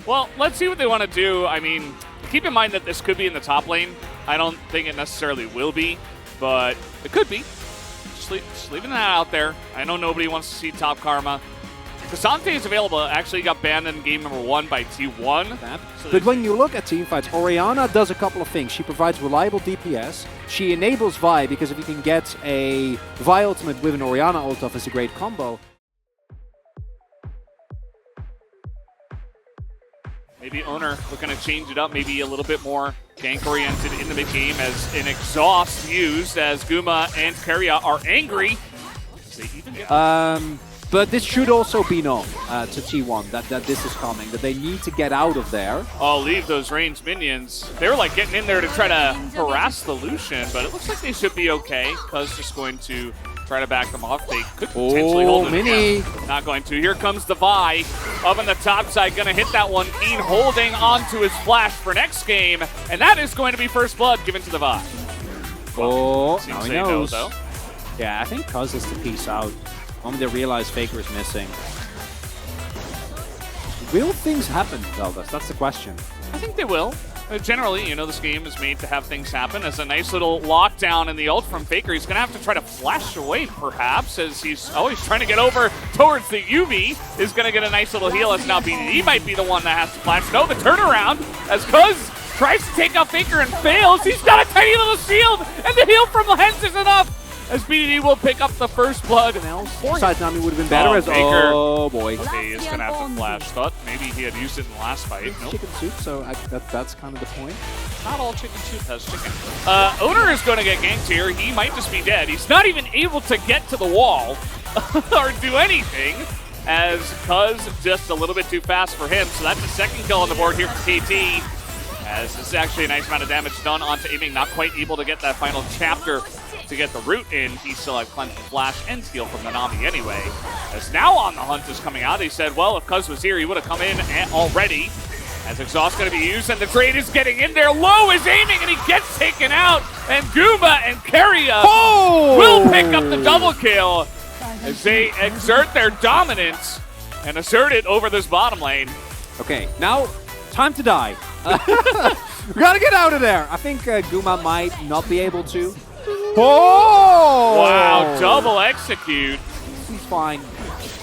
Well, let's see what they want to do. I mean, keep in mind that this could be in the top lane. I don't think it necessarily will be, but it could be. Just leaving that out there. I know nobody wants to see top Karma. Cassante is available. Actually got banned in game number 1 by T1. But when you look at teamfights, Orianna does a couple of things. She provides reliable DPS. She enables Vi, because if you can get a Vi ultimate with an Orianna ult off, it's a great combo. Maybe Owner looking to change it up, maybe a little bit more gank-oriented in the mid-game as an exhaust used as Guma and Keria are angry. They even get but this should also be known to T1 that this is coming, that they need to get out of there. Oh, leave those ranged minions. They were like getting in there to try to harass the Lucian, but it looks like they should be okay. Cuz just going to try to back them off. They could potentially hold it. Mini. Again. Not going to. Here comes the Vi. Up on the top side, gonna hit that one. Keen holding onto his flash for next game, and that is going to be first blood given to the Vi. Well, now he knows. No, though. Yeah, I think Cuz is the piece out. The moment they realize Faker is missing. Will things happen, Veldas? That's the question. I think they will. Generally, you know, this game is made to have things happen. As a nice little lockdown in the ult from Faker, he's going to have to try to flash away, perhaps, as he's trying to get over towards the UV. Is going to get a nice little heal as now BDD might be the one that has to flash. No, the turnaround as Cuz tries to take out Faker and fails. He's got a tiny little shield, and the heal from Lens is enough. As BDD will pick up the first blood. Side Nami would have been better as Faker. Oh boy. Okay, he's going to have to flash. Thought maybe he had used it in the last fight. Nope. Chicken soup, so that's kind of the point. Not all chicken soup has chicken. Owner is going to get ganked here. He might just be dead. He's not even able to get to the wall or do anything, as Cuz just a little bit too fast for him. So that's the second kill on the board here for KT. As this is actually a nice amount of damage done onto Aiming. Not quite able to get that final chapter to get the root in. He still had plenty of flash and steal from the Nami anyway. As now on the hunt is coming out. He said, well, if Cuz was here, he would have come in already. As exhaust going to be used, and the trade is getting in there. Low is aiming, and he gets taken out. And Guma and Keria will pick up the double kill as they exert their dominance and assert it over this bottom lane. Okay, now time to die. We gotta get out of there. I think Guma might not be able to. Oh! Wow, double execute. He's fine,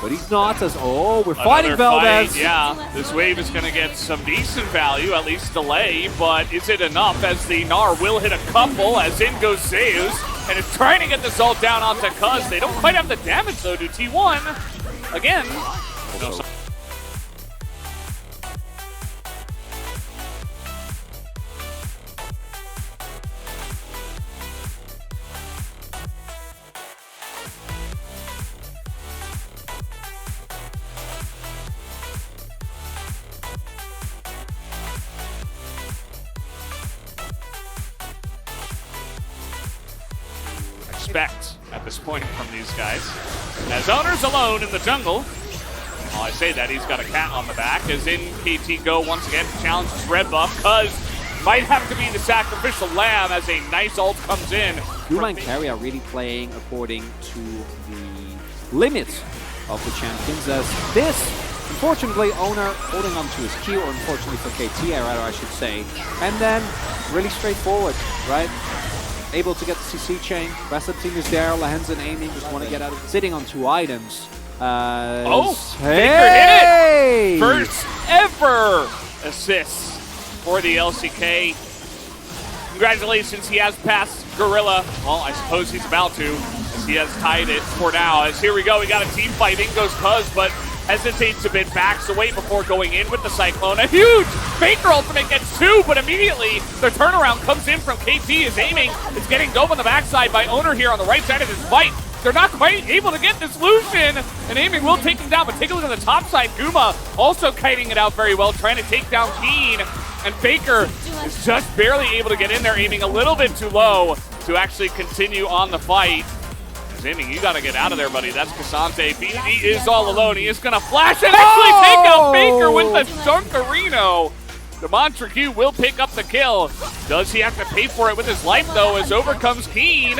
but he's not as... Oh, we're fighting Veldas. Yeah, this wave is going to get some decent value, at least delay, but is it enough as the Gnar will hit a couple as in goes Zeus, and is trying to get this ult down onto Cuz. They don't quite have the damage, though, to T1. Again, expect at this point from these guys. As Owner's alone in the jungle. While I say that, he's got a cat on the back. As in KT go once again to challenge this red buff. Cuz might have to be the sacrificial lamb as a nice ult comes in. Guma and Keria are really playing according to the limits of the champions. As this, unfortunately, Owner holding on to his Q, or unfortunately for KT, rather I should say. And then really straightforward, right? Able to get the CC chain. Rest of the team is there. Lens and Aiming just want to get out of it. Sitting on 2 items. Faker hit it! First ever assist for the LCK. Congratulations, he has passed Gorilla. Well, I suppose he's about to, as he has tied it for now. As here we go, we got a team fight. In goes Cuz, but hesitates a bit, backs away before going in with the Cyclone. A huge Faker ultimate gets 2, but immediately the turnaround comes in from KT. Is aiming. It's getting dove on the backside by Owner here on the right side of this fight. They're not quite able to get this Lucian, and Aiming will take him down, but take a look at the top side. Guma also kiting it out very well, trying to take down Keen, and Faker is just barely able to get in there, aiming a little bit too low to actually continue on the fight. Aiming, you gotta get out of there, buddy. That's Cassante. BDD is all alone. He is gonna flash and actually take out Faker with the Dunkarino. The Montague will pick up the kill. Does he have to pay for it with his life, though, as overcomes Keen?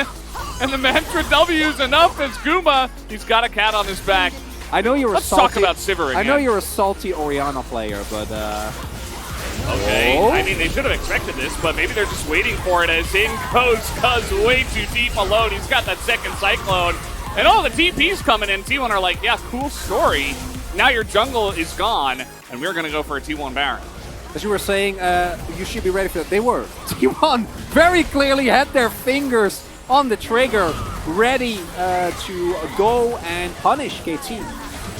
And the Mantra W is enough as Guma, he's got a cat on his back, I know you're Let's a salty, talk about Sivir again. I know you're a salty Orianna player, but okay, oh. I mean, they should have expected this, but maybe they're just waiting for it as in goes Cuz way too deep alone. He's got that second Cyclone. And all the TPs coming in, T1 are like, yeah, cool story. Now your jungle is gone, and we're going to go for a T1 Baron. As you were saying, you should be ready for that. They were. T1 very clearly had their fingers on the trigger, ready to go and punish KT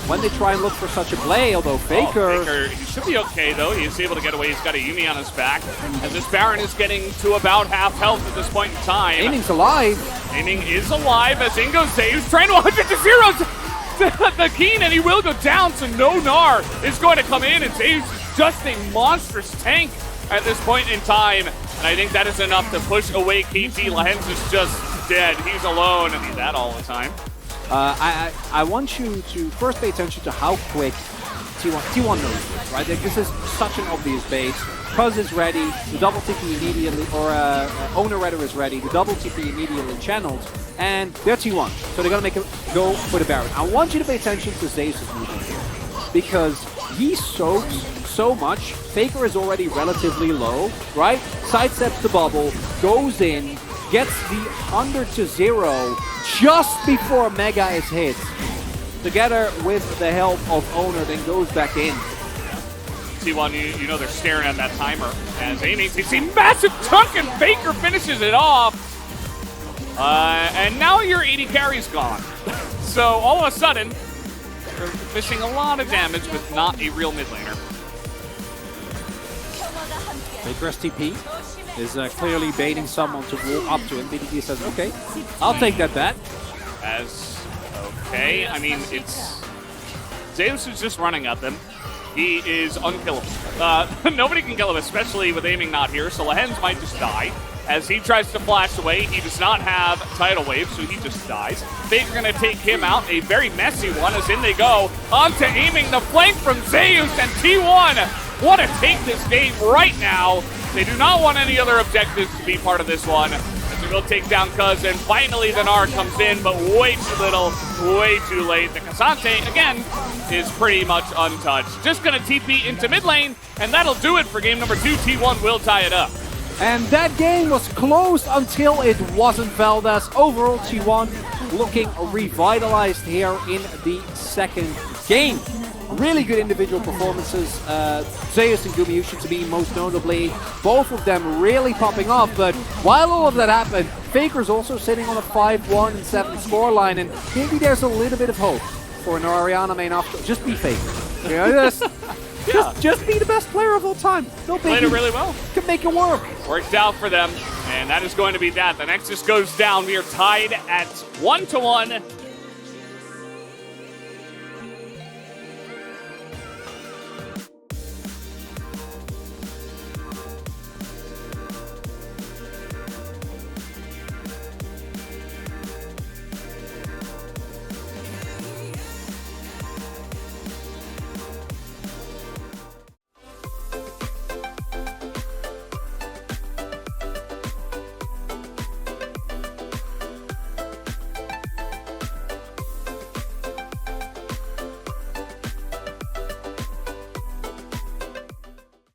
when they try and look for such a play, although Faker... Faker, he should be okay, though. He's able to get away. He's got a Yuumi on his back. As this Baron is getting to about half health at this point in time. Aiming's alive. Aiming is alive as Ingo saves, trying to 100 to 0 the Keen, and he will go down, so no Gnar is going to come in, and Zaves is just a monstrous tank at this point in time. And I think that is enough to push away KT. Lahens is just dead. He's alone, and he's that all the time. I want you to first pay attention to how quick T1 knows this, right? Like, this is such an obvious base. Cuz is ready, the double TP immediately, or Owner Redder is ready, the double TP immediately channeled, and they're T1. So they're going to make a go for the Baron. I want you to pay attention to Zace's movement here, because he soaks so much. Faker is already relatively low, right? Sidesteps the bubble, goes in, gets the 100 to 0 just before Mega is hit. Together with the help of Owner, then goes back in. T1, you know they're staring at that timer as aiming. You see massive chunk and Faker finishes it off. And now your 80 carry's gone. So all of a sudden, they're missing a lot of damage with not a real mid laner. Faker's TP is clearly baiting someone to walk up to him. BDD says, okay, I'll take that bet. Okay, I mean, it's... Zeus is just running at them. He is unkillable. Nobody can kill him, especially with aiming not here, so Lahens might just die. As he tries to flash away, he does not have Tidal Wave, so he just dies. Faker going to take him out, a very messy one, as in they go. Onto aiming the flank from Zeus, and T1 want to take this game right now. They do not want any other objectives to be part of this one. As they will take down Cuz, and finally the Gnar comes in, but way too little, way too late. The K'Sante, again, is pretty much untouched. Just going to TP into mid lane, and that'll do it for game number 2. T1 will tie it up. And that game was close until it wasn't, Valdez. Overall, T1 looking revitalized here in the second game. Really good individual performances. Zeus and Gumayusi to be most notably. Both of them really popping off. But while all of that happened, Faker's also sitting on a 5-1 and 7 scoreline. And maybe there's a little bit of hope for an Orianna main after. Just be Faker. You know, just be the best player of all time. No big. Played it really well. Can make it work. Worked out for them. And that is going to be that. The Nexus goes down. We are tied at 1-1.